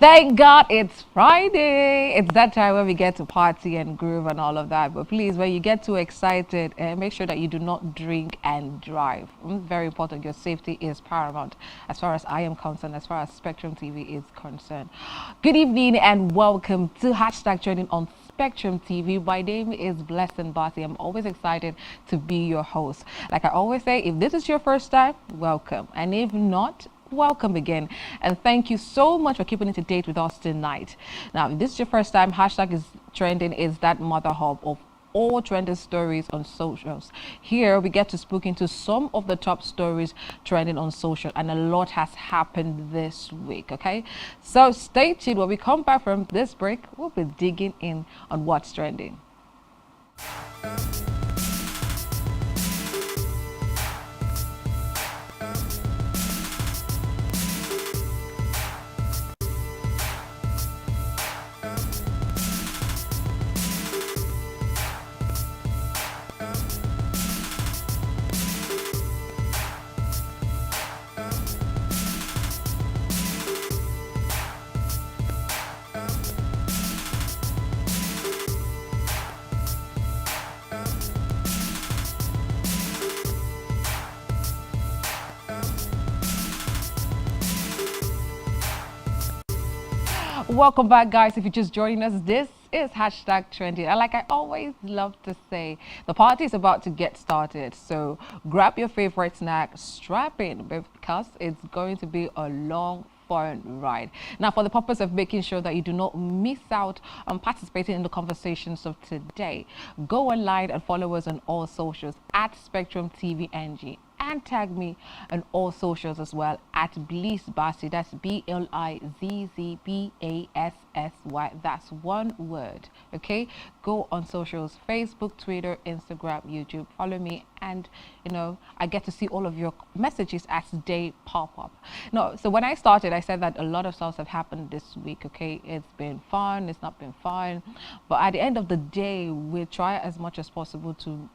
Thank God it's Friday. It's that time where we get to party and groove and all of that. But please, when you get too excited, make sure that you do not drink and drive. Very important. Your safety is paramount as far as I am concerned, as far as Spectrum TV is concerned. Good evening and welcome to Hashtag Trending on Spectrum TV. My name is Blessing Bossy. I'm always excited to be your host. Like I always say, if this is your first time, welcome. And if not, welcome again, and thank you so much for keeping it to date with us tonight. Now, if this is your first time, Hashtag is Trending is that mother hub of all trending stories on socials. Here we get to spook into some of the top stories trending on social, and a lot has happened this week. Okay, so stay tuned. When we come back from this break, we'll be digging in on what's trending. Welcome back, guys. If you're just joining us, this is Hashtag Trending, and like I always love to say, the party is about to get started, so grab your favorite snack, strap in, because it's going to be a long fun ride. Now, for the purpose of making sure that you do not miss out on participating in the conversations of today, go online and follow us on all socials at SpectrumTVNg, and tag me on all socials as well at BlizzBassy. That's BLIZZBASSY. That's one word. Okay, go on socials: Facebook, Twitter, Instagram, YouTube. Follow me, and I get to see all of your messages as they pop up. No, so when I started, I said that a lot of stuff have happened this week. Okay, it's been fun, it's not been fun, but at the end of the day, we try as much as possible to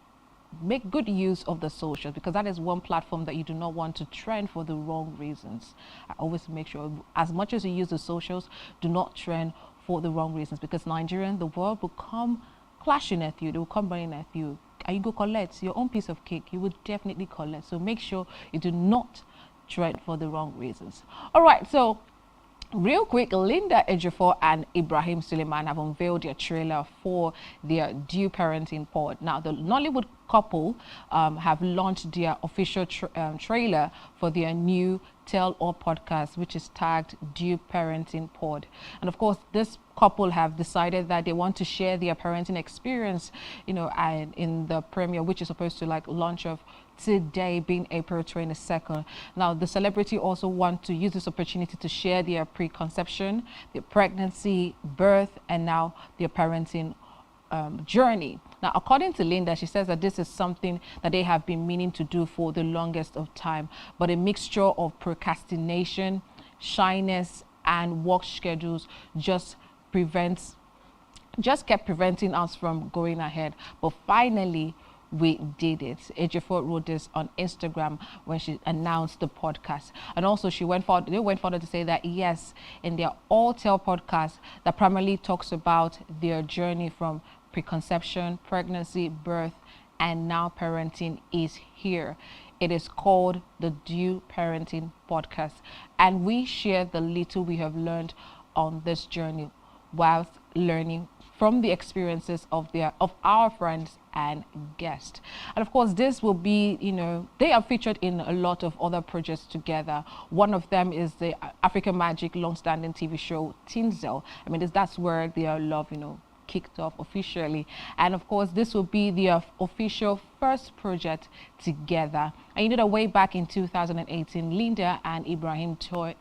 make good use of the social, because that is one platform that you do not want to trend for the wrong reasons. I always make sure, as much as you use the socials, do not trend for the wrong reasons, because Nigerian, the world will come clashing at you, they will come running at you, and you go collect your own piece of cake. You would definitely collect. So make sure you do not trend for the wrong reasons. All right, so real quick, Linda Ejiofor and Ibrahim Suleiman have unveiled their trailer for their Due Parenting pod. Now, the Nollywood couple have launched their official trailer for their new Tell All podcast, which is tagged Due Parenting Pod. And of course, this couple have decided that they want to share their parenting experience, and in the premiere, which is supposed to launch of today, being April 22nd. Now, the celebrity also want to use this opportunity to share their preconception, their pregnancy, birth, and now their parenting journey. Now, according to Linda, she says that this is something that they have been meaning to do for the longest of time, but a mixture of procrastination, shyness, and work schedules just kept preventing us from going ahead. But finally, we did it. Ejiofor wrote this on Instagram when she announced the podcast, and also they went further to say that yes, in their All Tell podcast that primarily talks about their journey from preconception, pregnancy, birth, and now parenting is here. It is called the Due Parenting Podcast, and we share the little we have learned on this journey whilst learning from the experiences of our friends and guests. And of course, this will be, they are featured in a lot of other projects together. One of them is the African Magic long-standing TV show Tinzel. I mean, that's where their love, kicked off officially. And of course, this will be the official first project together. And that way back in 2018, Linda and Ibrahim toyed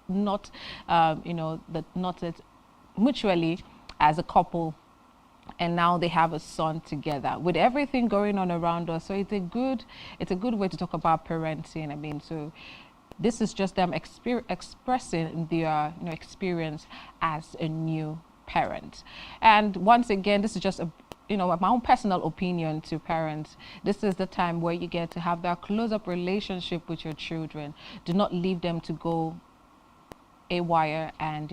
not mutually as a couple, and now they have a son together with everything going on around us. So it's a good way to talk about parenting. I mean, so this is just them expressing their experience as a new parent. And once again, this is just my own personal opinion to parents. This is the time where you get to have that close-up relationship with your children. Do not leave them to go awire and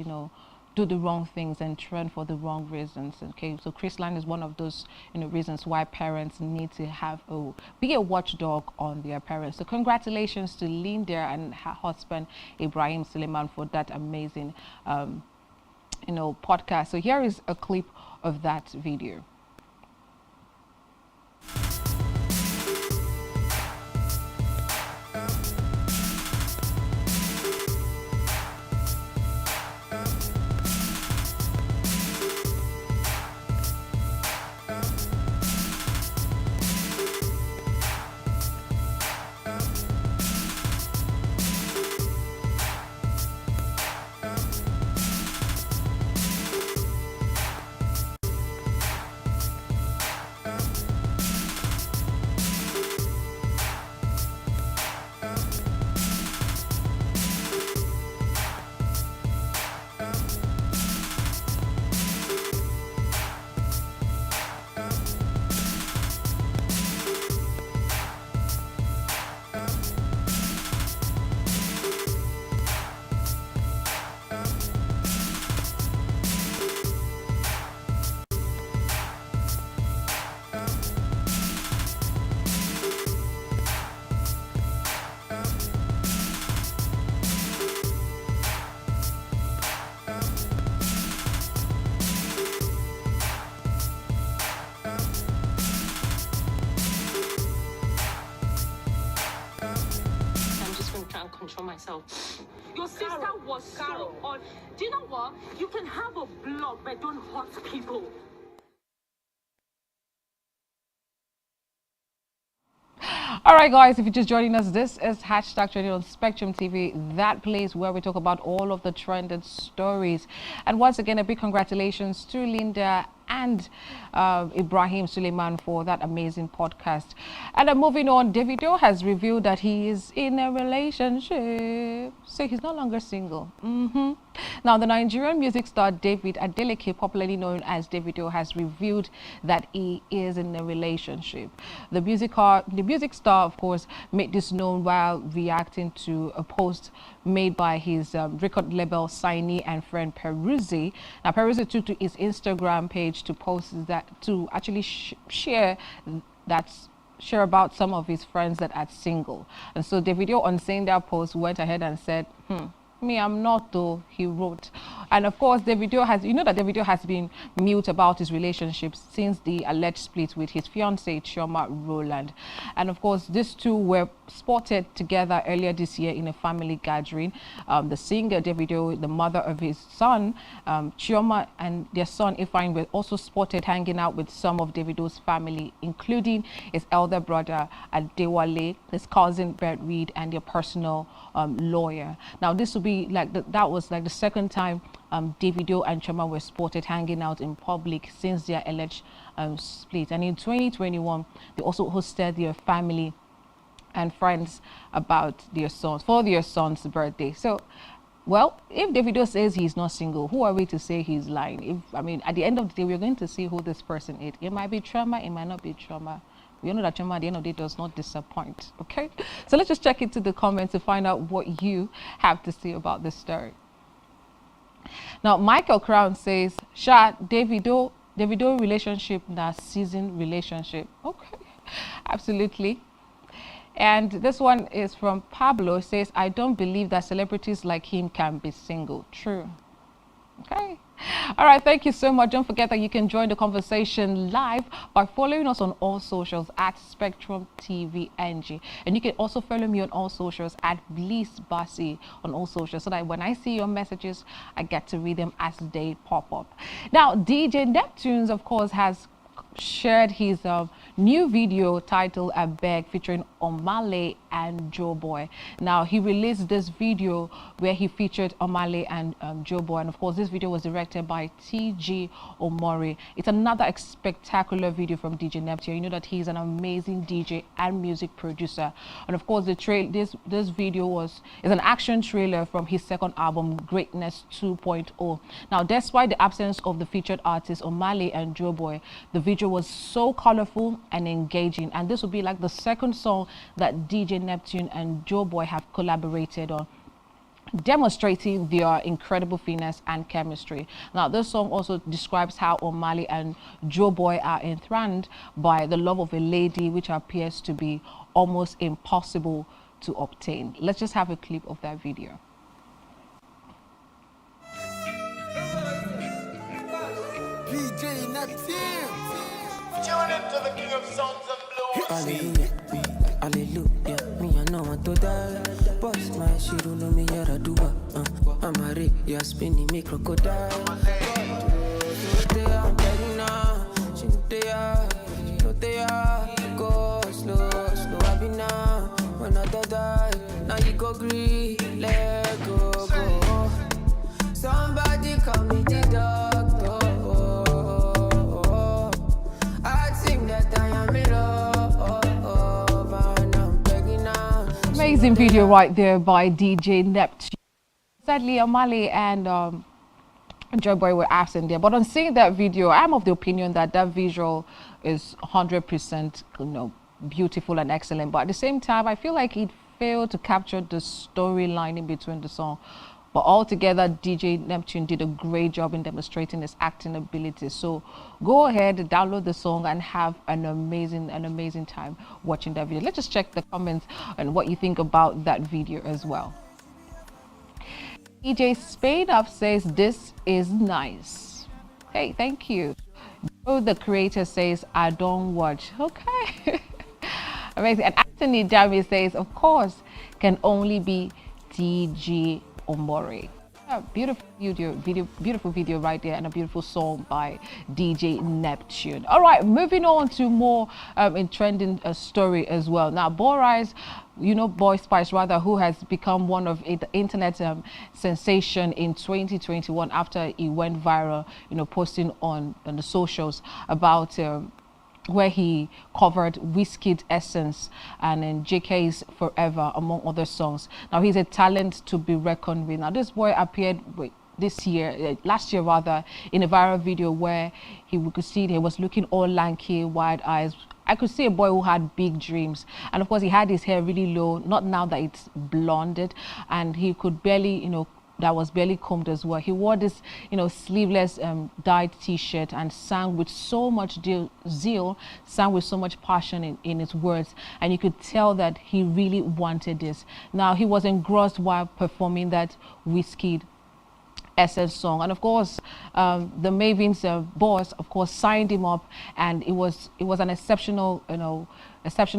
do the wrong things and trend for the wrong reasons. Okay, so Chrisland is one of those reasons why parents need to be a watchdog on their parents. So congratulations to Linda and her husband Ibrahim Suleiman for that amazing podcast. So here is a clip of that video. Control myself. Your sister was so on. Do you know what? You can have a blog, but don't hurt people. All right, guys, if you're just joining us, this is #trending on Spectrum TV, that place where we talk about all of the trended stories. And once again, a big congratulations to Linda and Ibrahim Suleiman for that amazing podcast. And moving on, Davido has revealed that he is in a relationship. So he's no longer single. Now, the Nigerian music star David Adeleke, popularly known as Davido, has revealed that he is in a relationship. The music star, of course, made this known while reacting to a post made by his record label signee and friend Peruzzi. Now, Peruzzi took to his Instagram page to post that, to actually share about some of his friends that are single. And so Davido, on seeing that post, went ahead and said, me, I'm not, though, he wrote. And of course, Davido has been mute about his relationship since the alleged split with his fiancée Chioma Rowland. And of course, these two were spotted together earlier this year in a family gathering. The singer Davido, the mother of his son Chioma, and their son Ifeanyi were also spotted hanging out with some of Davido's family, including his elder brother Adewale, his cousin Bert Reed, and their personal lawyer. Now, this will be that was the second time Davido and Chioma were spotted hanging out in public since their alleged split. And in 2021, they also hosted their family and friends about their son's birthday. So, well, if Davido says he's not single, who are we to say he's lying? At the end of the day, we're going to see who this person is. It might be Chioma, it might not be Chioma. We know that Chioma at the end of the day does not disappoint. Okay, so let's just check into the comments to find out what you have to say about this story. Now, Michael Crown says, Davido relationship na season relationship. Okay, absolutely. And this one is from Pablo. Says, I don't believe that celebrities like him can be single. True. Okay. All right, thank you so much. Don't forget that you can join the conversation live by following us on all socials at SpectrumTVNg, and you can also follow me on all socials at Bliss Basi on all socials, so that when I see your messages, I get to read them as they pop up. Now, DJ Neptunes, of course, has shared his new video titled "I Beg" featuring Omale and Joeboy. Now, he released this video where he featured Omale and Joeboy, and of course this video was directed by TG Omori. It's another spectacular video from DJ Neptune. You know that he's an amazing DJ and music producer, and of course this video is an action trailer from his second album, Greatness 2.0. Now, despite the absence of the featured artists Omale and Joeboy, the video was so colorful and engaging, and this will be like the second song that DJ Neptune and Joeboy have collaborated on. demonstrating their incredible finesse and chemistry. Now, this song also describes how Omali and Joe Boy are enthroned by the love of a lady, which appears to be almost impossible to obtain. Let's just have a clip of that video. Tune into the King of Sounds and Blues. Hallelujah, hallelujah. Me I know want to die. Boss my shit, know me yara do. I'm a ray, you're spinning me crocodile. I'm begging now. She know they are. Go slow, slow, I be now. When I die, now you go green, let go, go. Somebody call me the doctor. I think that I am in love, and I'm begging now. Amazing video right there by DJ Neptune. Sadly, Omali and Joe Boy were absent there, but on seeing that video, I'm of the opinion that that visual is 100%, beautiful and excellent. But at the same time, I feel like it failed to capture the storyline in between the song. But altogether, DJ Neptune did a great job in demonstrating his acting ability. So go ahead, download the song, and have an amazing time watching that video. Let's just check the comments and what you think about that video as well. DJ Spade Up says, "This is nice." Hey, thank you. Joe, the creator, says, "I don't watch." Okay. Amazing. And Anthony Dami says, "Of course, can only be DJ Omori." Yeah, beautiful video right there, and a beautiful song by DJ Neptune. All right, moving on to more in trending story as well. Now, Boris, Boy Spice rather, who has become one of the internet sensation in 2021 after he went viral, posting on the socials about where he covered Wizkid's Essence and then JK's Forever, among other songs. Now, he's a talent to be reckoned with. Now, this boy appeared last year rather, in a viral video where we could see he was looking all lanky, wide eyes. I could see a boy who had big dreams, and of course he had his hair really low, not now that it's blonded, and he could barely, that was barely combed as well. He wore this, sleeveless dyed t-shirt and sang with so much zeal, sang with so much passion in his words, and you could tell that he really wanted this. Now, he was engrossed while performing that Wizkid Essence song, and of course the Maven's boss, of course, signed him up, and it was an exceptional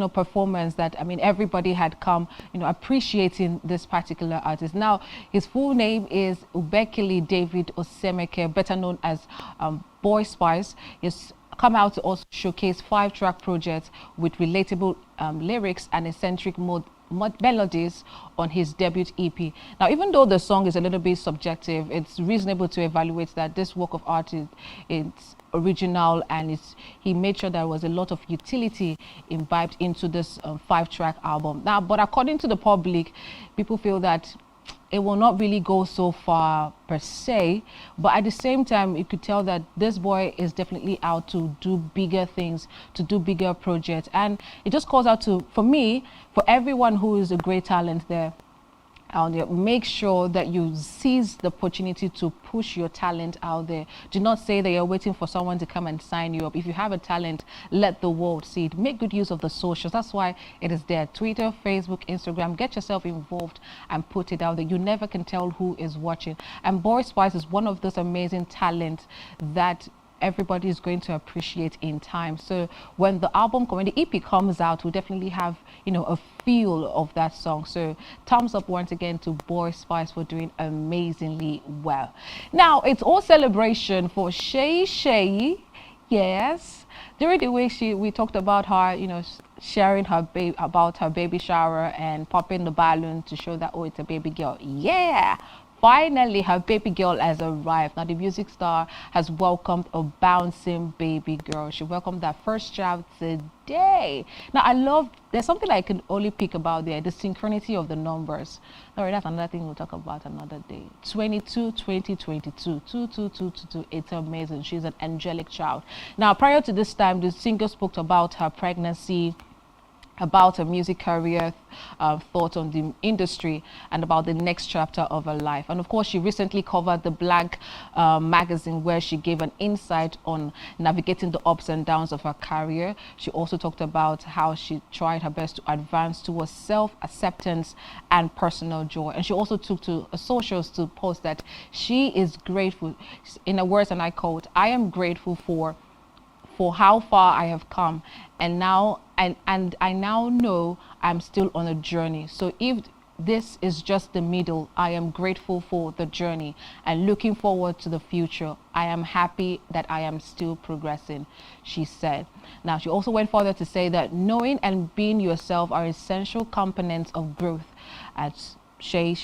performance that, everybody had come appreciating this particular artist. Now, his full name is Ubekili David Osemeke, better known as Boy Spice. He's come out to also showcase 5-track projects with relatable lyrics and eccentric melodies on his debut EP. Now, even though the song is a little bit subjective, it's reasonable to evaluate that this work of art is original, and he made sure there was a lot of utility imbibed into this 5-track album. Now, but according to the public, people feel that it will not really go so far per se, but at the same time, you could tell that this boy is definitely out to do bigger things, to do bigger projects, and it just calls out to, for me, for everyone who is a great talent there, make sure that you seize the opportunity to push your talent out there. Do not say that you're waiting for someone to come and sign you up. If you have a talent, let the world see it. Make good use of the socials. That's why it is there. Twitter, Facebook, Instagram. Get yourself involved and put it out there. You never can tell who is watching. And Boy Spice is one of those amazing talents that everybody is going to appreciate in time. So when the EP comes out, we'll definitely have a feel of that song. So thumbs up once again to Boy Spice for doing amazingly well. Now, it's all celebration for Shay. Yes, during the week we talked about her sharing about her baby shower and popping the balloon to show that, oh, it's a baby girl. Yeah, finally, her baby girl has arrived. Now, the music star has welcomed a bouncing baby girl. She welcomed that first child today. Now, there's something I can only pick about there, the synchronicity of the numbers. All right, that's another thing we'll talk about another day. 22, 2022, 22222. It's amazing. She's an angelic child. Now, prior to this time, the singer spoke about her pregnancy about her music career, thoughts on the industry, and about the next chapter of her life. And of course, she recently covered the Black magazine, where she gave an insight on navigating the ups and downs of her career. She also talked about how she tried her best to advance towards self-acceptance and personal joy. And she also took to socials to post that she is grateful, in her words, and I quote, "I am grateful for how far I have come, and I now know I'm still on a journey. So if this is just the middle, I am grateful for the journey and looking forward to the future. I am happy that I am still progressing," she said. Now, she also went further to say that knowing and being yourself are essential components of growth. As Shay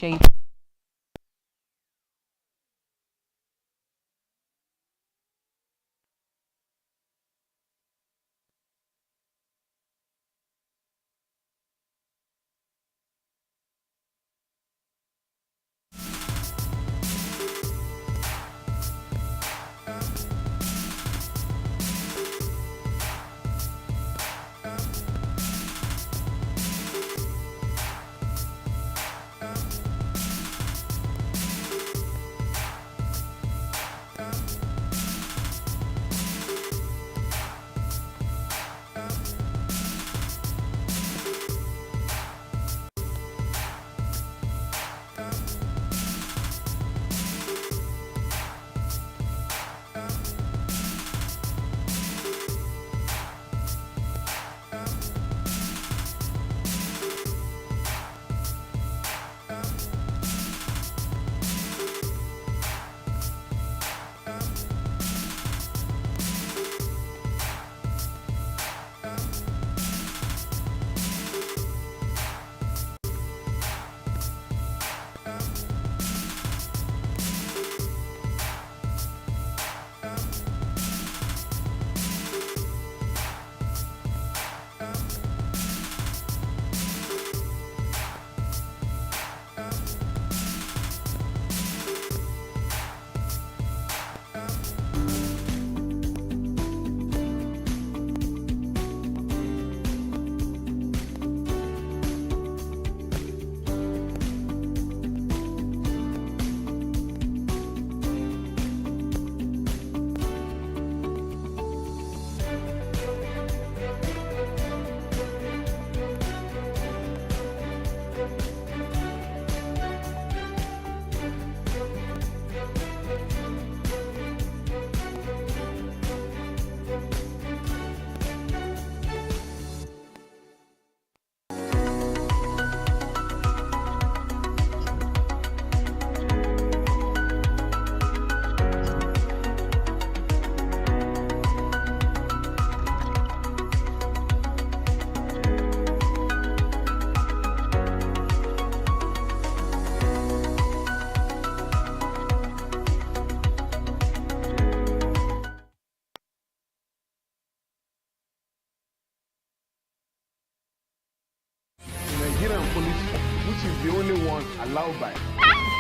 Nigerian police, which is the only one allowed by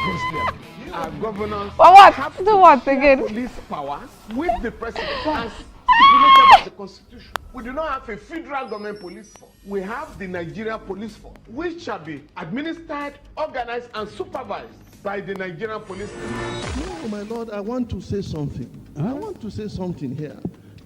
Muslim, our governors For what? have Do to what share again? police power with the president as stipulated by the constitution. We do not have a federal government police force. We have the Nigeria police force, which shall be administered, organized, and supervised by the Nigerian police force. No, my Lord, I want to say something. I want to say something here.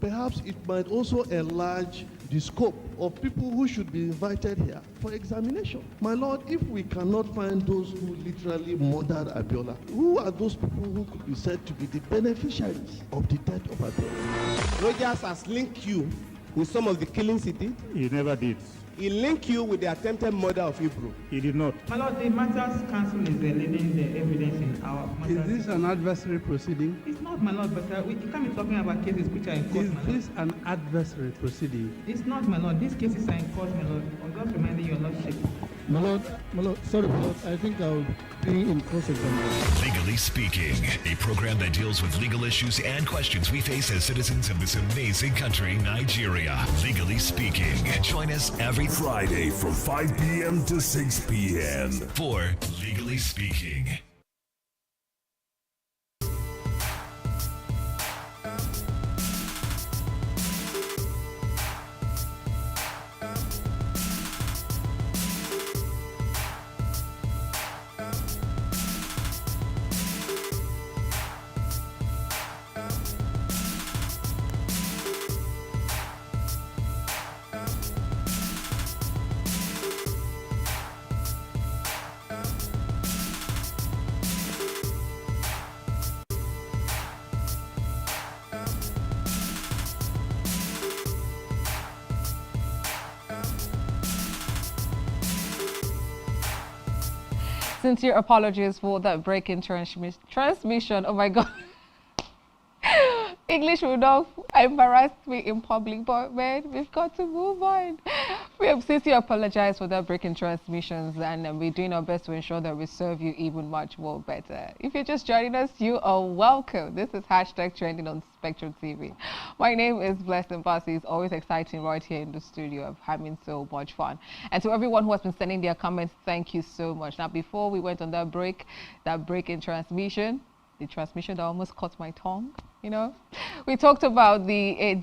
Perhaps it might also enlarge the scope of people who should be invited here for examination. My Lord, if we cannot find those who literally murdered Abiola, who are those people who could be said to be the beneficiaries of the death of Abiola? Rogers has linked you with some of the killings he did. He never did. He linked you with the attempted murder of Hebrew. He did not. My Lord, the Matters Council is leading the evidence in our matters. Is this an adversary proceeding? It's not, my Lord, but we can't be talking about cases which are in court, my Lord. Is this an adversary proceeding? It's not, my Lord. These cases are in court, my Lord. I'm just reminding your Lordship. My Lord, sorry, my Lord, I think I'll be in cross-examination. Legally Speaking, a program that deals with legal issues and questions we face as citizens of this amazing country, Nigeria. Legally Speaking. Join us every Friday from 5 p.m. to 6 p.m. for Legally Speaking. Sincere apologies for that break in transmission. Oh my God. English will not embarrass me in public, but man, we've got to move on. We have sincerely apologized for that break in transmissions, and we're doing our best to ensure that we serve you even much more better. If you're just joining us, you are welcome. This is hashtag trending on Spectrum TV. My name is Blessing Bassi. It's always exciting right here in the studio. I'm having so much fun. And to everyone who has been sending their comments, thank you so much. Now, before we went on that break in transmission, the transmission that almost caught my tongue, you know, we talked about the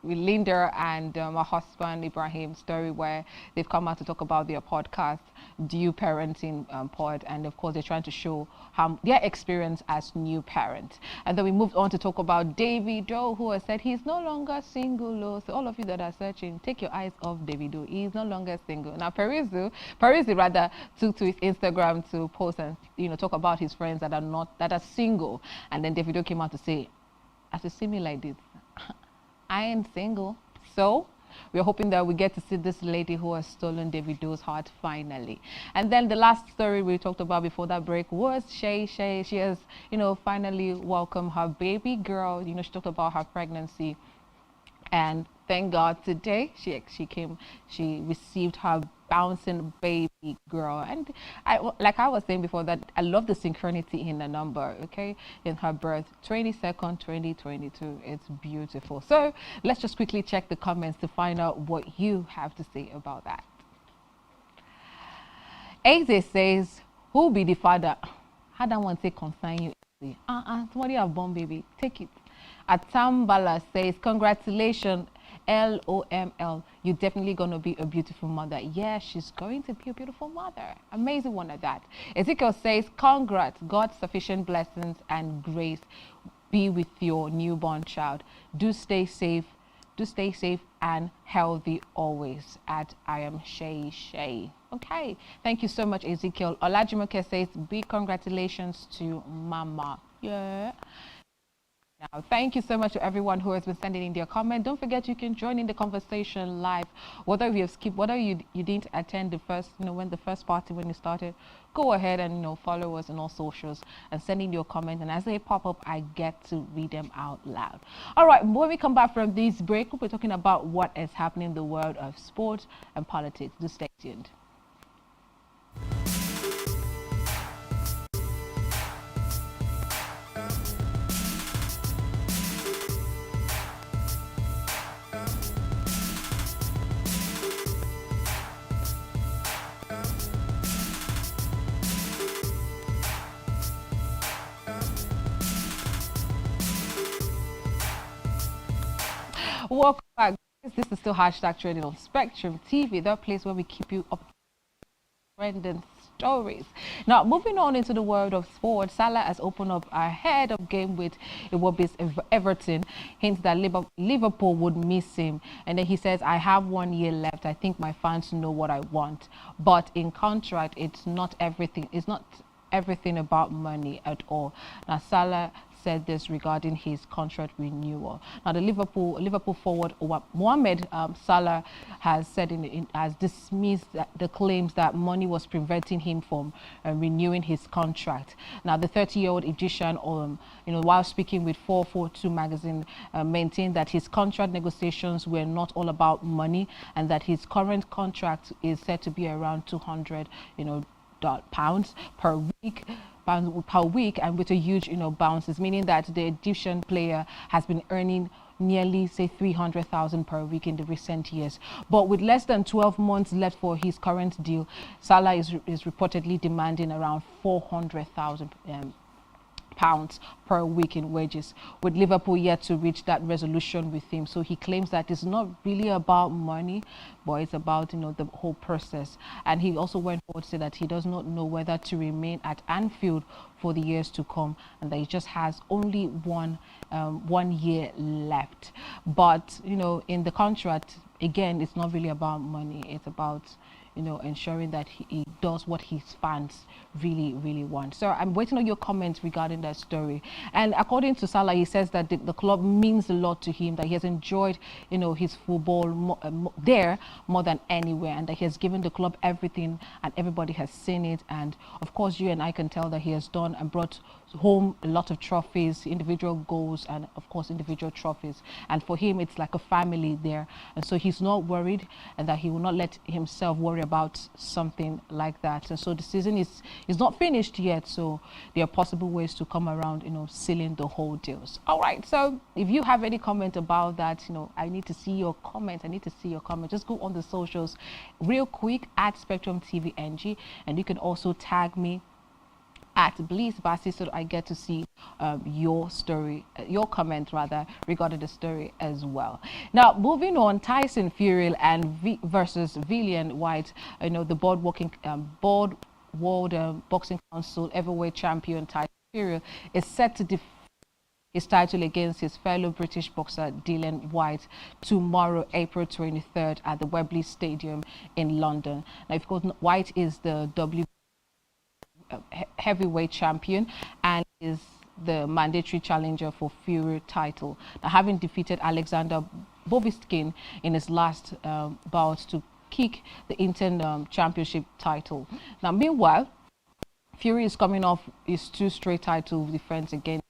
Linda and her husband Ibrahim story, where they've come out to talk about their podcast, Due Parenting Pod, and of course they're trying to show how their experience as new parents. And then we moved on to talk about Davido, who has said he's no longer single. So all of you that are searching, take your eyes off Davido. He's no longer single. Now Parisi rather took to his Instagram to post and talk about his friends that are single, and then Davido came out to say, as you see me like this, I ain't single. So we're hoping that we get to see this lady who has stolen Davido's heart finally. And then the last story we talked about before that break was Shay. She has, finally welcomed her baby girl. She talked about her pregnancy. And thank God today she received her bouncing baby girl. And like I was saying before, that I love the synchronicity in the number, okay, in her birth, 22nd 2022. It's beautiful. So let's just quickly check the comments to find out what you have to say about that. Eze says, who be the father? How that one say consign you? Somebody have born baby, take it. Atambala says, congratulations, LOML. You're definitely going to be a beautiful mother. Yeah, she's going to be a beautiful mother. Amazing one at that. Ezekiel says, congrats. God's sufficient blessings and grace be with your newborn child. Do stay safe. Do stay safe and healthy always. At I am Shay. Okay. Thank you so much, Ezekiel. Olajumoke says, big congratulations to Mama. Yeah. Now, thank you so much to everyone who has been sending in their comment. Don't forget you can join in the conversation live. Whether you have skipped, whether you didn't attend the first, when the first party when you started, go ahead and follow us on all socials and send in your comment. And as they pop up, I get to read them out loud. All right, when we come back from this break, we'll be talking about what is happening in the world of sports and politics. Do stay tuned. Welcome back. This is still hashtag trending on Spectrum TV, the place where we keep you up trending stories. Now, moving on into the world of sports, Salah has opened up ahead of game with Iwobi's Everton, hints that Liverpool would miss him. And then he says, I have 1 year left. I think my fans know what I want. But in contract, it's not everything. It's not everything about money at all. Now, Salah said this regarding his contract renewal. Now, the Liverpool forward Mohamed Salah has said has dismissed the claims that money was preventing him from renewing his contract. Now, the 30-year-old Egyptian, while speaking with 442 magazine, maintained that his contract negotiations were not all about money, and that his current contract is said to be around 200, pounds per week, and with a huge bounces, meaning that the Egyptian player has been earning nearly, say, 300,000 per week in the recent years. But with less than 12 months left for his current deal, Salah is reportedly demanding around 400,000 pounds per week in wages, with Liverpool yet to reach that resolution with him. So he claims that it's not really about money, but it's about the whole process. And he also went forward to say that he does not know whether to remain at Anfield for the years to come, and that he just has only 1 year left. But in the contract, again, it's not really about money. It's about you know, ensuring that he does what his fans really want. So I'm waiting on your comments regarding that story. And according to Salah, he says that the club means a lot to him, that he has enjoyed, you know, his football there more than anywhere, and that he has given the club everything, and everybody has seen it. And of course, you and I can tell that he has done and brought home a lot of trophies, individual goals, and of course individual trophies. And for him, it's like a family there, and so he's not worried, and that he will not let himself worry about something like that. And so the season is not finished yet, so there are possible ways to come around, you know, sealing the whole deals. All right, so if you have any comment about that, you know, I need to see your comment. Just go on the socials real quick at SpectrumTvNg, and you can also tag me at BlissBasi, so that I get to see your story, your comment rather, regarding the story as well. Now, moving on, Tyson Fury and versus Dillian Whyte. You know, the World Boxing Council heavyweight champion Tyson Fury is set to defend his title against his fellow British boxer Dillian Whyte tomorrow, April 23rd, at the Wembley Stadium in London. Now, of course, Whyte is the heavyweight champion and is the mandatory challenger for Fury title. Now, having defeated Alexander Bovitskin in his last bout to kick the interim championship title. Now, meanwhile, Fury is coming off his 2 straight title defense against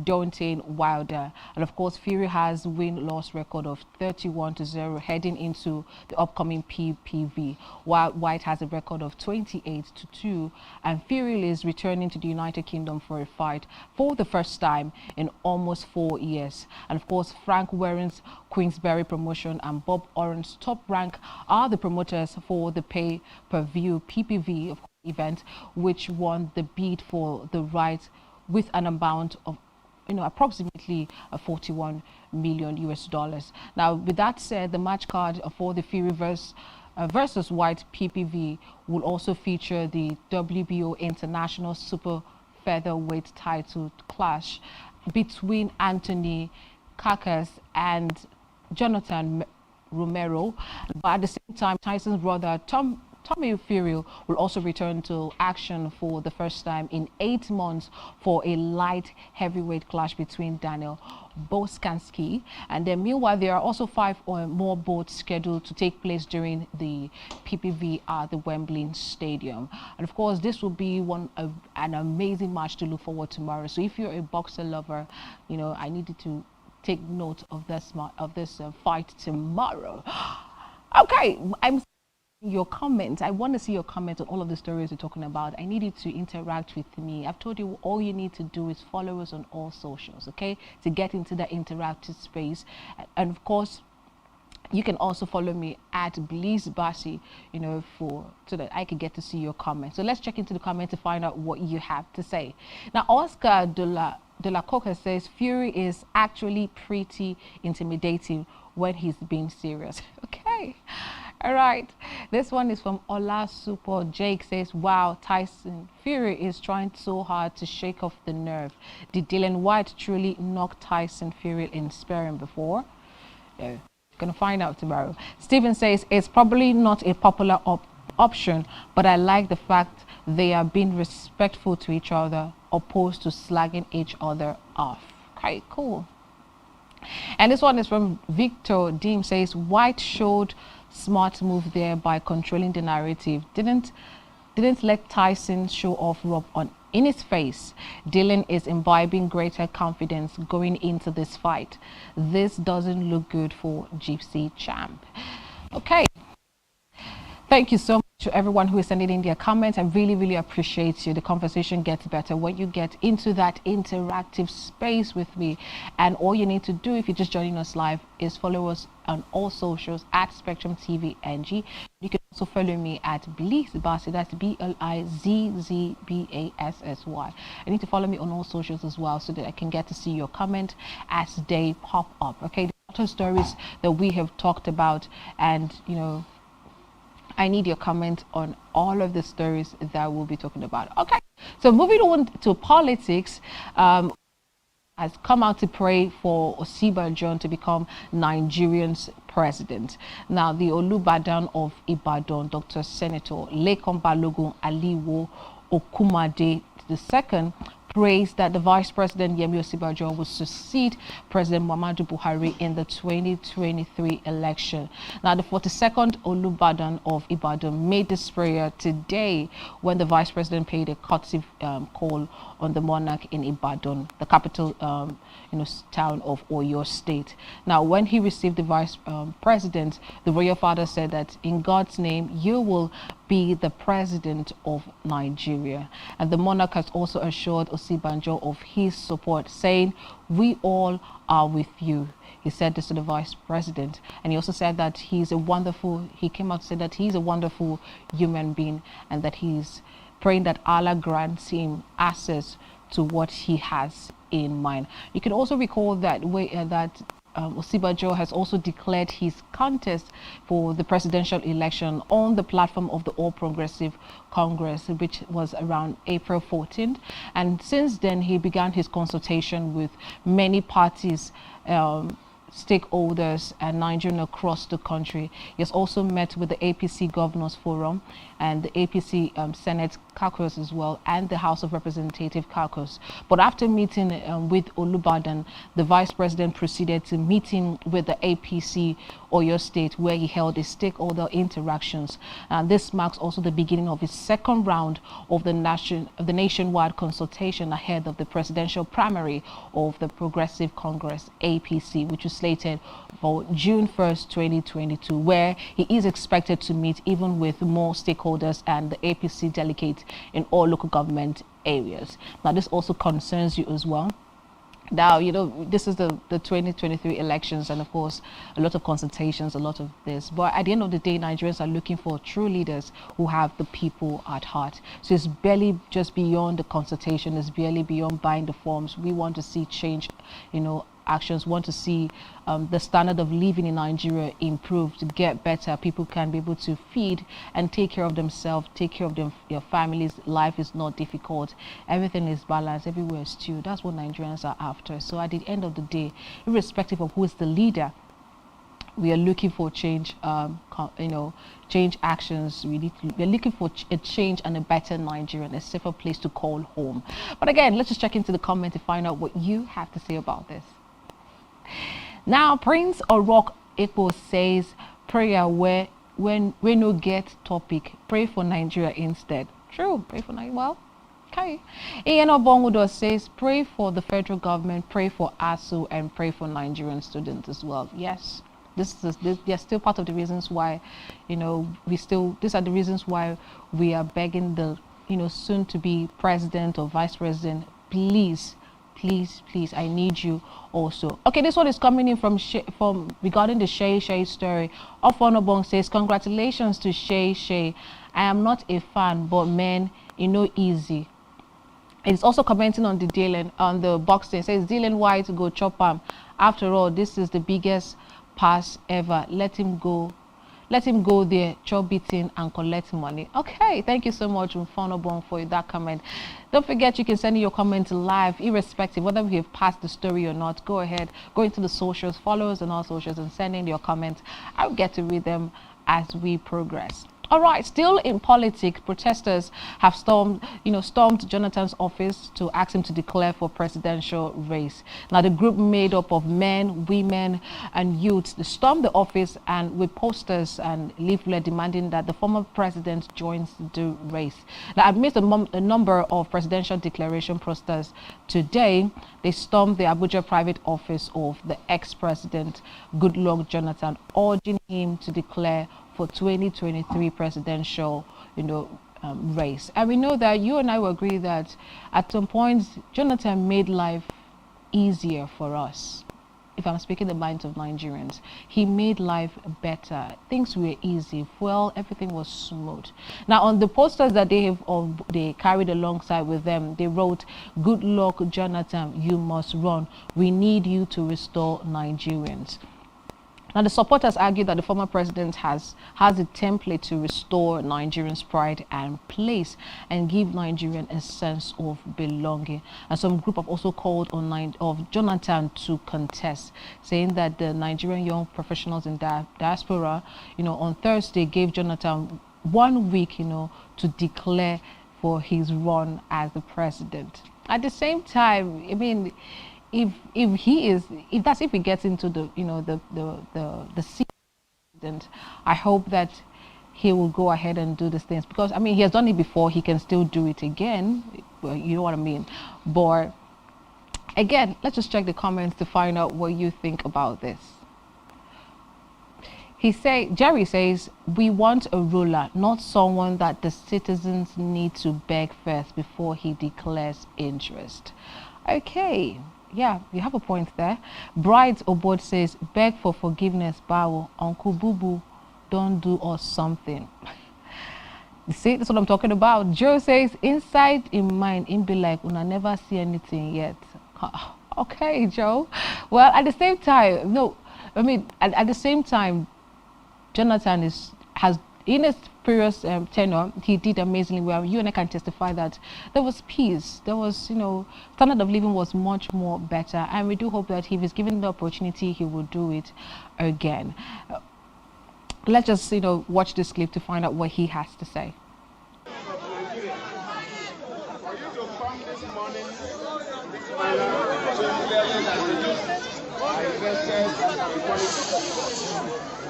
Deontay Wilder, and of course Fury has win-loss record of 31-0 heading into the upcoming PPV, while Whyte has a record of 28-2, and Fury is returning to the United Kingdom for a fight for the first time in almost 4 years. And of course, Frank Warren's Queensberry promotion and Bob Oren's Top Rank are the promoters for the pay-per-view PPV event, which won the bid for the rights with an amount of, you know, approximately $41 million US. Now, with that said, the match card for the Fury versus Whyte PPV will also feature the WBO International Super Featherweight title clash between Anthony Carcass and Jonathan Romero. But at the same time, Tyson's brother Tommy Fury will also return to action for the first time in 8 months for a light heavyweight clash between Daniel Boskansky. And then meanwhile, there are also 5 or more bouts scheduled to take place during the PPV at the Wembley Stadium. And of course, this will be an amazing match to look forward to tomorrow. So if you're a boxer lover, you know, I needed to take note of this fight tomorrow. Okay, your comments. I want to see your comments on all of the stories we're talking about. I need you to interact with me. I've told you all you need to do is follow us on all socials, okay, to get into that interactive space. And of course, you can also follow me at BlissBasi, you know, so that I can get to see your comments. So let's check into the comments to find out what you have to say. Now, Oscar de la Coca says Fury is actually pretty intimidating when he's being serious. Okay. All right, this one is from Ola Super. Jake says, wow, Tyson Fury is trying so hard to shake off the nerve. Did Dillian Whyte truly knock Tyson Fury in sparring before? No, gonna find out tomorrow. Steven says, it's probably not a popular option, but I like the fact they are being respectful to each other opposed to slagging each other off. Okay, cool. And this one is from Victor Deem. Says, Whyte showed smart move there by controlling the narrative. Didn't let Tyson show off rub in his face. Dillian is imbibing greater confidence going into this fight. This doesn't look good for Gypsy Champ. Okay. Thank you so much to everyone who is sending in their comments. I really appreciate you. The conversation gets better when you get into that interactive space with me. And all you need to do, if you're just joining us live, is follow us on all socials at SpectrumTvNg. You can also follow me at BlissBasi. That's BLIZZBASSY. I need to follow me on all socials as well, so that I can get to see your comment as they pop up. Okay, the other stories that we have talked about, and you know, I need your comment on all of the stories that we'll be talking about. Okay, so moving on to politics, has come out to pray for Osibanjo to become Nigerian's president. Now, the Olubadan of Ibadan, Dr. Senator Lekan Balogun Aliwo Okumade II, praised that the Vice President Yemi Osinbajo will succeed President Muhammadu Buhari in the 2023 election. Now, the 42nd Olubadan of Ibadan made this prayer today when the Vice President paid a courtesy call on the monarch in Ibadan, the capital town of Oyo State. Now, when he received the Vice President, the royal father said that in God's name, you will be the president of Nigeria. And the monarch has also assured Osinbajo of his support, saying, "We all are with you." He said this to the Vice President, and he also said that he came out to say that he's a wonderful human being, and that he's praying that Allah grants him access to what he has in mind. You can also recall that Osinbajo has also declared his contest for the presidential election on the platform of the All Progressive Congress, which was around April 14th. And since then, he began his consultation with many parties, stakeholders and Nigerians across the country. He has also met with the APC Governors Forum and the APC Senate caucus as well, and the House of Representative caucus. But after meeting with Olubadan, the Vice President proceeded to meeting with the APC Oyo State, where he held his stakeholder interactions. This marks also the beginning of his second round of the nationwide consultation ahead of the presidential primary of the Progressive Congress APC, which is slated for June 1st, 2022, where he is expected to meet even with more stakeholders and the APC delegates in all local government areas. Now, this also concerns you as well. Now, this is the 2023 elections, and of course, a lot of consultations, a lot of this. But at the end of the day, Nigerians are looking for true leaders who have the people at heart. So it's barely just beyond the consultation, it's barely beyond buying the forms. We want to see change, actions, want to see the standard of living in Nigeria improve, to get better. People can be able to feed and take care of themselves, take care of their families. Life is not difficult. Everything is balanced. Everywhere is stew. That's what Nigerians are after. So at the end of the day, irrespective of who is the leader, we are looking for change, change actions. We're looking for a change and a better Nigeria, and a safer place to call home. But again, let's just check into the comment to find out what you have to say about this. Now, Prince Orok Ekpo says, prayer where when we no get topic, pray for Nigeria instead. True, pray for Nigeria. Well, okay. Ian Obongudo says, pray for the federal government, pray for ASU, and pray for Nigerian students as well. Yes, they're still part of the reasons why, these are the reasons why we are begging the, soon to be president or vice president, please, I need you also. Okay, this one is coming in from regarding the Shay story. Ofonobong says, congratulations to Shay. I am not a fan, but man, easy. It's also commenting on the Dylan, on the boxing. It says, Dylan White go chop him. After all, this is the biggest pass ever. Let him go there, chop beating and collect money. Okay, thank you so much, Mfonobong, for that comment. Don't forget, you can send in your comment live, irrespective whether we have passed the story or not. Go ahead, go into the socials, follow us on all socials, and send in your comments. I'll get to read them as we progress. All right, still in politics, protesters have stormed Jonathan's office to ask him to declare for presidential race. Now, the group made up of men, women, and youths stormed the office and with posters and leaflet demanding that the former president joins the race. Now, amidst a number of presidential declaration posters today, they stormed the Abuja private office of the ex-president Goodluck Jonathan, urging him to declare for 2023 presidential, race. And we know that you and I will agree that at some point, Jonathan made life easier for us. If I'm speaking the minds of Nigerians, he made life better. Things were easy. Well, everything was smooth. Now, on the posters that they carried alongside with them, they wrote, "Good luck, Jonathan. You must run. We need you to restore Nigerians." Now, the supporters argue that the former president has a template to restore Nigerians' pride and place and give Nigerians a sense of belonging. And some group have also called on Jonathan to contest, saying that the Nigerian young professionals in diaspora, on Thursday gave Jonathan 1 week, to declare for his run as the president. At the same time, I mean, if he gets into the seat, I hope that he will go ahead and do these things, because I mean, he has done it before. He can still do it again. Well, you know what I mean. But again, let's just check the comments to find out what you think about this. Jerry says, we want a ruler, not someone that the citizens need to beg first before he declares interest. Okay, yeah, you have a point there. Brides Obod says, beg for forgiveness, Bawo. Uncle Boo Boo, don't do us something. You see, that's what I'm talking about. Joe says, inside in mind, in be like, una never see anything yet. Okay, Joe. Well, at the same time, no, I mean, at the same time, Jonathan has in his previous tenure, he did amazingly well. You and I can testify that there was peace. There was, standard of living was much more better. And we do hope that if he's given the opportunity, he will do it again. Let's just, watch this clip to find out what he has to say.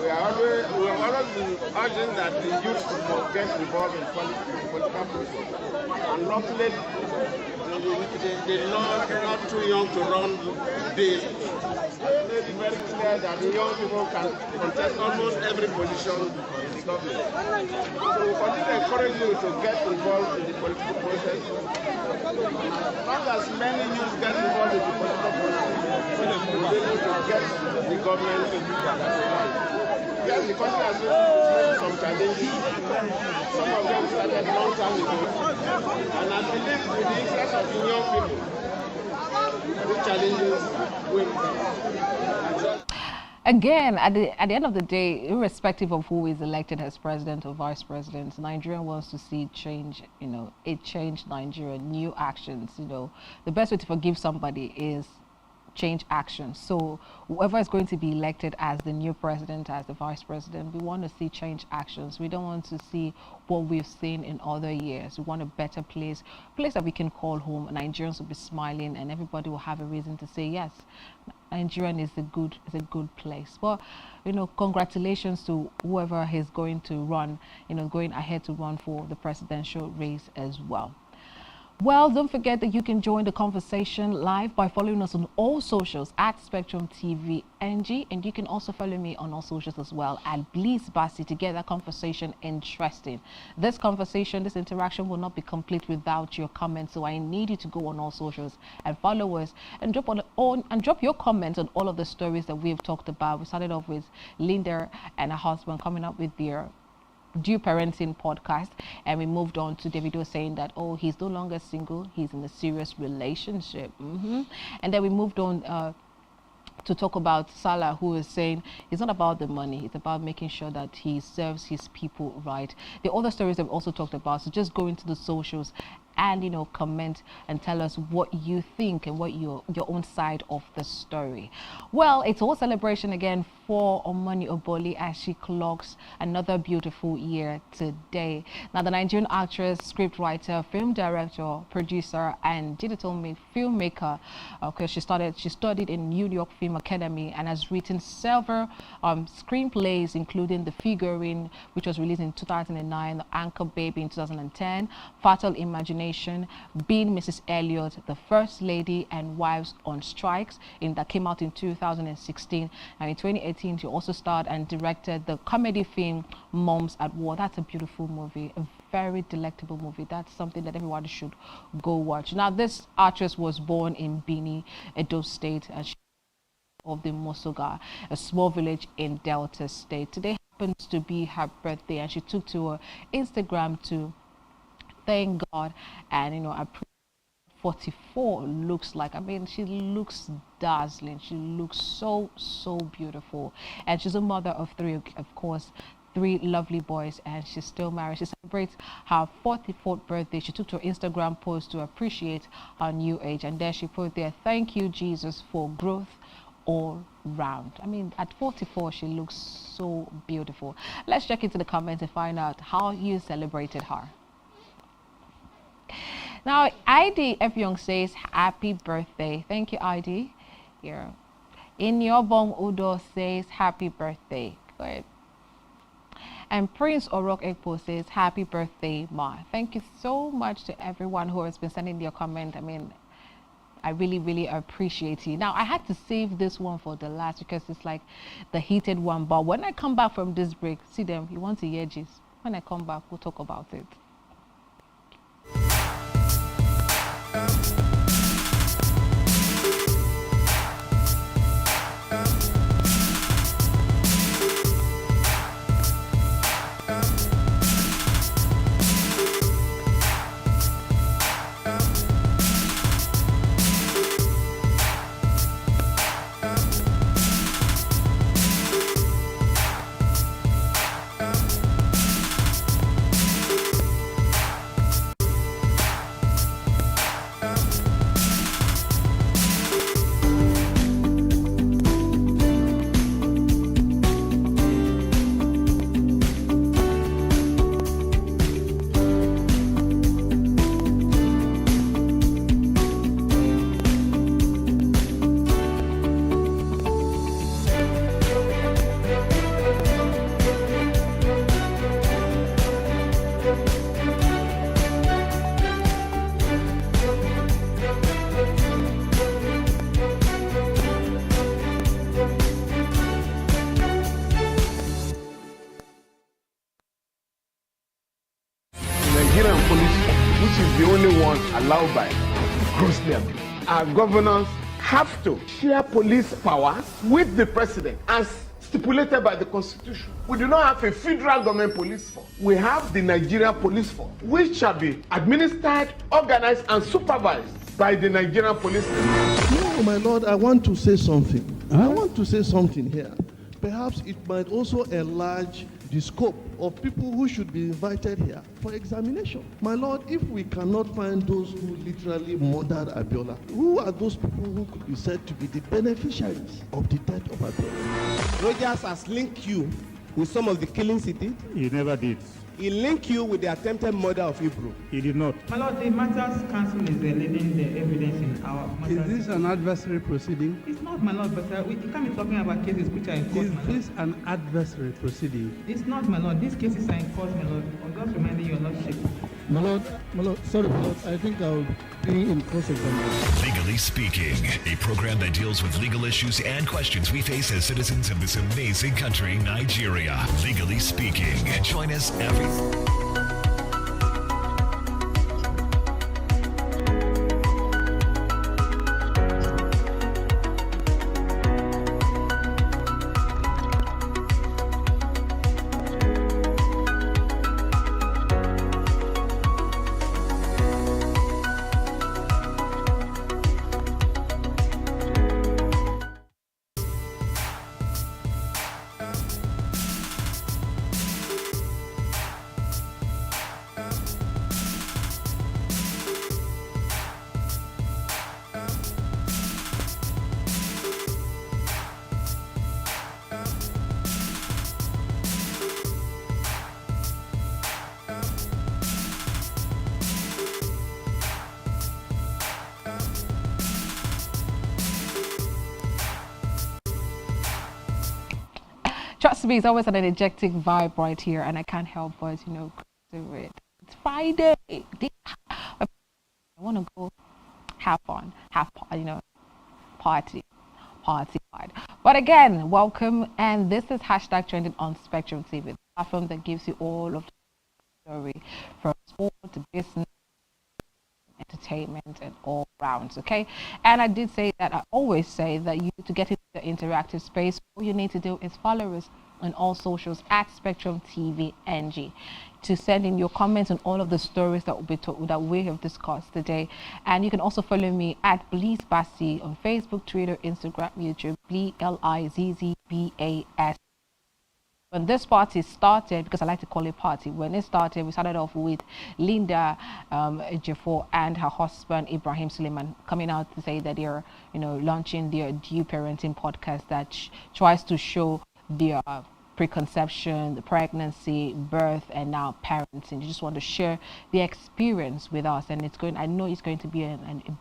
We have always been urging that the youth must get involved in political process. And luckily, they're not too young to run this. It's very clear that the young people can contest almost every position in the government. So we continue to encourage you to get involved in the political process. As long as many youth get involved in the political process, we'll be able to get the government to do that. Yes, the country has faced some challenges. Some of them started a long time ago. And I believe with the interest of the young people, these challenges will. Again, at the end of the day, irrespective of who is elected as president or vice president, Nigeria wants to see change, it changed Nigeria, new actions, The best way to forgive somebody is change action. So whoever is going to be elected as the new president, as the vice president, we want to see change actions. We don't want to see what we've seen in other years. We want a better place, a place that we can call home. Nigerians will be smiling and everybody will have a reason to say, yes, Nigerian is a good place. But congratulations to whoever is going to run, going ahead to run for the presidential race as well. Well, don't forget that you can join the conversation live by following us on all socials at SpectrumTv NG, and you can also follow me on all socials as well at Bliss Basi to get that conversation interesting. This conversation, this interaction will not be complete without your comments, so I need you to go on all socials and follow us and drop your comments on all of the stories that we've talked about. We started off with Linda and her husband coming up with their Due Parenting podcast, and we moved on to Davido saying that, oh, he's no longer single, he's in a serious relationship. And then we moved on to talk about Salah, who is saying it's not about the money, it's about making sure that he serves his people right. The other stories that we also talked about, so just go into the socials and comment and tell us what you think and what your own side of the story. Well, it's all celebration again for Omani Oboli as she clocks another beautiful year today. Now, the Nigerian actress, scriptwriter, film director, producer, and digital filmmaker, because she studied in New York Film Academy and has written several screenplays, including The Figurine, which was released in 2009, The Anchor Baby in 2010, Fatal Imagination, Being Mrs. Elliot, The First Lady, and Wives on Strikes, that came out in 2016. And in 2018, she also starred and directed the comedy film Moms at War. That's a beautiful movie, a very delectable movie. That's something that everyone should go watch. Now, this actress was born in Bini, Edo State, and she of the Mosoga, a small village in Delta State. Today happens to be her birthday, and she took to her Instagram to thank God and appreciate 44 looks like. I mean, she looks dazzling. She looks so beautiful, and she's a mother of 3, of course, 3 lovely boys, and she's still married. She celebrates her 44th birthday. She took to her Instagram post to appreciate her new age, and there she put there, "Thank you, Jesus, for growth all round." I mean, at 44 she looks so beautiful. Let's check into the comments and find out how you celebrated her. Now, ID F Young says happy birthday. Thank you, ID. Here, in your bong Udo says happy birthday. Good. And Prince Orok Ekpo says happy birthday, Ma. Thank you so much to everyone who has been sending their comment. I mean, I really appreciate it. Now, I had to save this one for the last because it's like the heated one. But when I come back from this break, see them, you want to hear this. When I come back, we'll talk about it. Nigerian police, which is the only one allowed by grossly abused. Our governors have to share police powers with the president as stipulated by the constitution. We do not have a federal government police force. We have the Nigerian police force, which shall be administered, organized, and supervised by the Nigerian police force. No, my lord, I want to say something. I want to say something here. Perhaps it might also enlarge the scope of people who should be invited here for examination. My lord, if we cannot find those who literally murdered Abiola, who are those people who could be said to be the beneficiaries of the death of Abiola? Rogers has linked you with some of the killings he did. He never did. He linked you with the attempted murder of Hebrew. He did not. My lord, the matters council is leading the evidence in our matters. Is this an adversary proceeding? It's not, my lord, but we can't be talking about cases which are in court, Is my lord. this an adversary proceeding? It's not, my lord. These cases are in court, my lord. I'm just reminding your lordship. My lord, sorry, my lord, I think I'll be in cross-examination. Legally Speaking, a program that deals with legal issues and questions we face as citizens of this amazing country, Nigeria. Legally Speaking. Join us every... Trust me, it's always an energetic vibe right here, and I can't help but, do it. It's Friday. I want to go have fun, party hard. But again, welcome, and this is hashtag trending on Spectrum TV, the platform that gives you all of the story from sport to business, entertainment, and all rounds. Okay, and I always say that to get into the interactive space, all you need to do is follow us on all socials at SpectrumTVNg to send in your comments on all of the stories that we have discussed today. And you can also follow me at Bliss Basi on Facebook, Twitter, Instagram, YouTube, BLIZZBAS. When this party started, because I like to call it party, when it started, we started off with Linda Ejiofor and her husband Ibrahim Suleiman coming out to say that they're, launching their Due Parenting podcast that tries to show their preconception, the pregnancy, birth, and now parenting. They just want to share the experience with us, and I know it's going to be a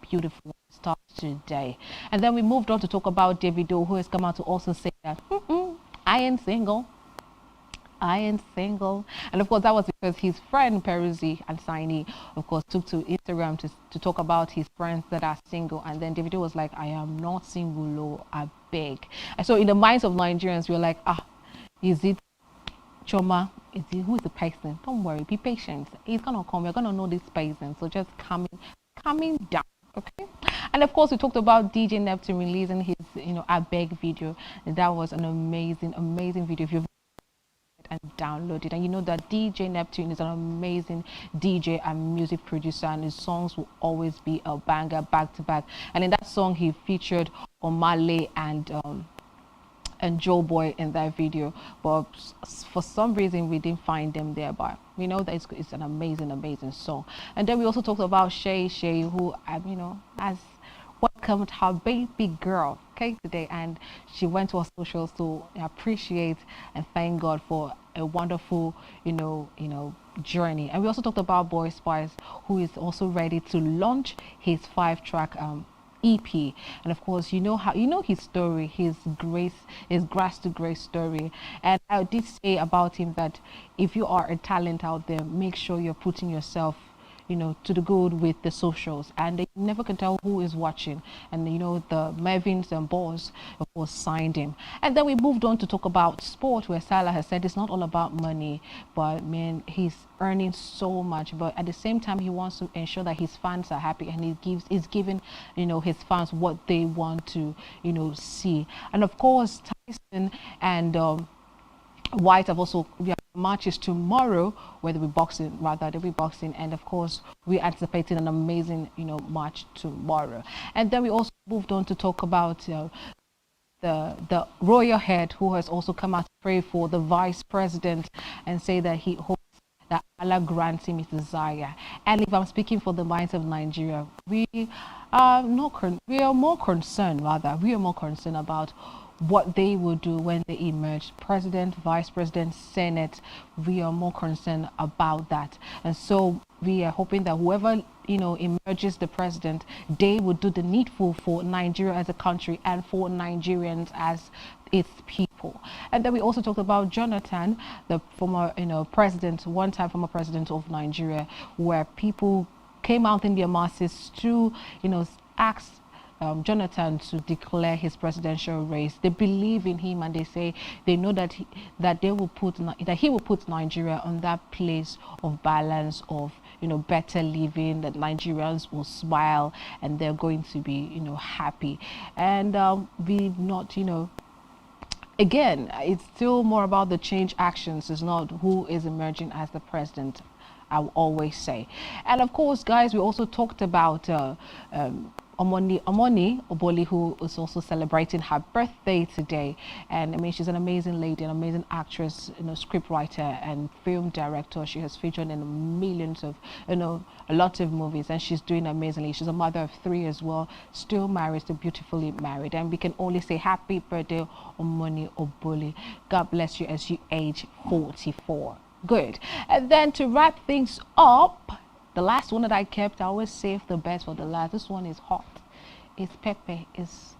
beautiful start today. And then we moved on to talk about Davido, who has come out to also say that I ain't single. And of course that was because his friend Peruzzi and Saini, of course, took to Instagram to talk about his friends that are single, and then Davido was like, I am not single, I beg. And so in the minds of Nigerians, we're like, is it Choma? Who is the person? Don't worry, be patient. He's gonna come. We're gonna know this person. So just coming down, okay? And of course, we talked about DJ Neptune releasing his, I beg video. And that was an amazing video. If you've and download it, and you know that DJ Neptune is an amazing DJ and music producer, and his songs will always be a banger back to back. And in that song, he featured Omale and Joe Boy in that video, but for some reason we didn't find them there. But we know that it's an amazing song. And then we also talked about Shay, who has welcomed her baby girl today, and she went to her socials to appreciate and thank God for a wonderful journey. And we also talked about Boy Spice, who is also ready to launch his 5-track EP. And of course, his story, his grass to grace story. And I did say about him that if you are a talent out there, make sure you're putting yourself to the good with the socials, and they never can tell who is watching. And the Mervins and Boss, of course, signed him. And then we moved on to talk about sport, where Salah has said it's not all about money, but man, he's earning so much, but at the same time he wants to ensure that his fans are happy, and he's giving his fans what they want to see. And of course, Tyson and White have also matches tomorrow, where they'll be boxing, and of course we're anticipating an amazing match tomorrow. And then we also moved on to talk about the royal head, who has also come out to pray for the vice president and say that he hopes that Allah grants him his desire. And if I'm speaking for the minds of Nigeria, we are more concerned about what they will do when they emerge. President, vice president, senate, we are more concerned about that. And so we are hoping that whoever emerges the president, they will do the needful for Nigeria as a country and for Nigerians as its people. And then we also talked about Jonathan, the former president, one-time former president of Nigeria, where people came out in their masses to ask Jonathan to declare his presidential race. They believe in him, and they say they know that he will put Nigeria on that place of balance, of better living, that Nigerians will smile and they're going to be happy. And we not again, it's still more about the change actions. It's not who is emerging as the president, I will always say. And of course, guys, we also talked about Omoni Oboli, who is also celebrating her birthday today. And I mean, she's an amazing lady, an amazing actress, script writer and film director. She has featured in millions of, a lot of movies, and she's doing amazingly. She's a mother of 3 as well, still married, still beautifully married. And we can only say happy birthday, Omoni Oboli. God bless you as you age 44. Good. And then to wrap things up, the last one that I kept, I always save the best for the last. This one is hot. It's pepper. It's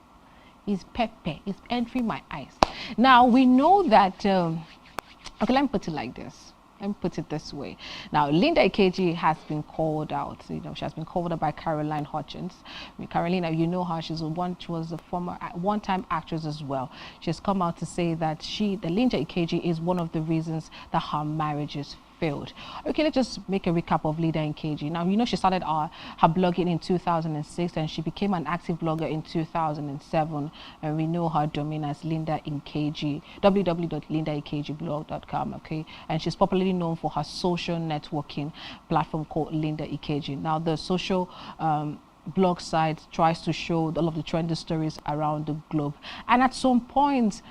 pepper. It's entering my eyes. Now, we know that, okay, let me put it like this. Let me put it this way. Now, Linda Ikeji has been called out. She has been called out by Caroline Hutchins. I mean, Carolina, you know her. She was a former one-time actress as well. She has come out to say that Linda Ikeji is one of the reasons that her marriage is failed. Okay, let's just make a recap of LindaNg. Now, you know, she started her blogging in 2006 and she became an active blogger in 2007, and we know her domain as LindaNg, www.lindaengblog.com. okay, and she's popularly known for her social networking platform called LindaNg. Now, the social blog site tries to show all of the trendy stories around the globe, and at some point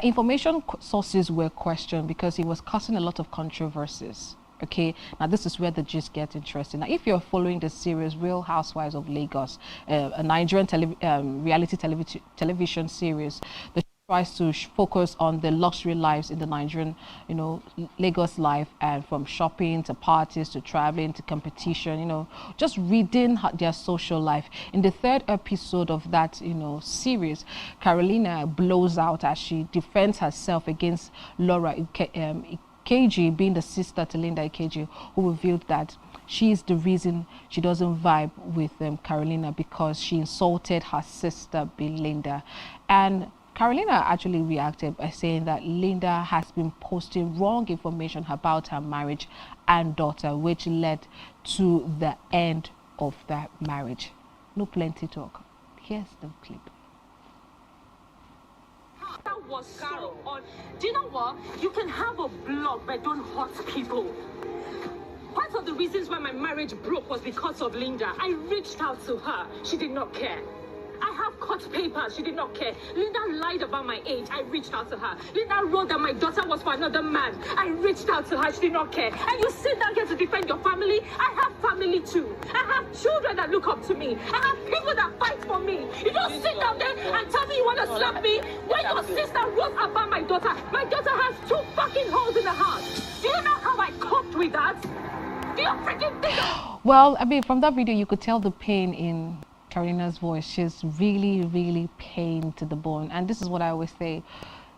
information sources were questioned because it was causing a lot of controversies. Okay, now this is where the gist gets interesting. Now, if you're following the series Real Housewives of Lagos, a Nigerian reality television series that tries to focus on the luxury lives in the Nigerian, you know, Lagos life, and from shopping to parties to traveling to competition, you know, just reading their social life. In the third episode of that, you know, series, Carolina blows out as she defends herself against Laura KG, being the sister to LindaNg, who revealed that she is the reason she doesn't vibe with Carolina because she insulted her sister, Belinda. And Carolina actually reacted by saying that Linda has been posting wrong information about her marriage and daughter, which led to the end of that marriage. No plenty talk. Here's the clip. That was so on. Do you know what? You can have a blog, but don't hurt people. Part of the reasons why my marriage broke was because of Linda. I reached out to her. She did not care. I have court papers. She did not care. Linda lied about my age. I reached out to her. Linda wrote that my daughter was for another man. I reached out to her. She did not care. And you sit down here to defend your family. I have family too. I have children that look up to me. I have people that fight for me. You don't sit down there and tell me you want to slap me when your sister wrote about my daughter. My daughter has 2 fucking holes in the house. Do you know how I coped with that? Do you freaking think? Well, I mean, from that video, you could tell the pain in Carolina's voice. She's really pained to the bone, and this is what I always say: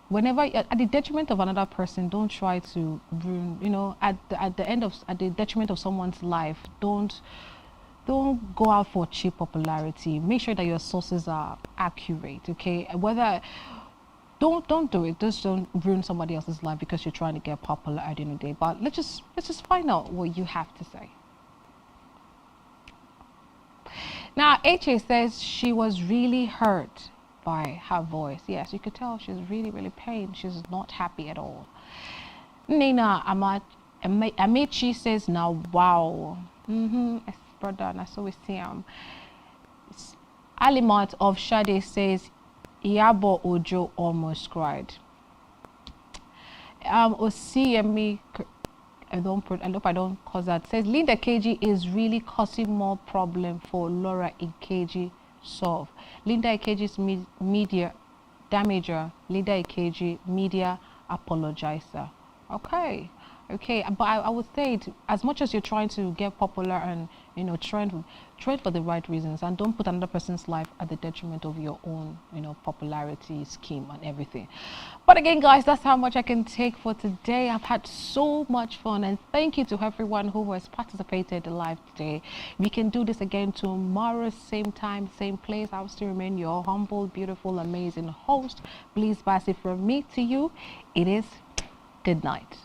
whenever at the detriment of another person, don't try to ruin, you know, at the detriment of someone's life. Don't go out for cheap popularity. Make sure that your sources are accurate, okay? Whether don't do it. Just don't ruin somebody else's life because you're trying to get popular at the end of the day. But let's just find out what you have to say. Now, HA says she was really hurt by her voice. Yes, you could tell she's really pained. She's not happy at all. Nina Amechi says, now, wow. Brother, and I saw we see him. Alimat of Shade says, Iyabo Ojo almost cried. Osiyemi, I hope I don't cause that, says LindaNg is really causing more problem for Laura Nkeji solve. LindaNg's media damager, LindaNg media apologizer. Okay, but I would say as much as you're trying to get popular and, you know, trend for the right reasons, and don't put another person's life at the detriment of your own, you know, popularity scheme and everything. But again, guys, that's how much I can take for today. I've had so much fun, and thank you to everyone who has participated live today. We can do this again tomorrow, same time, same place. I'll still remain your humble, beautiful, amazing host. Please pass it from me to you. It is good night.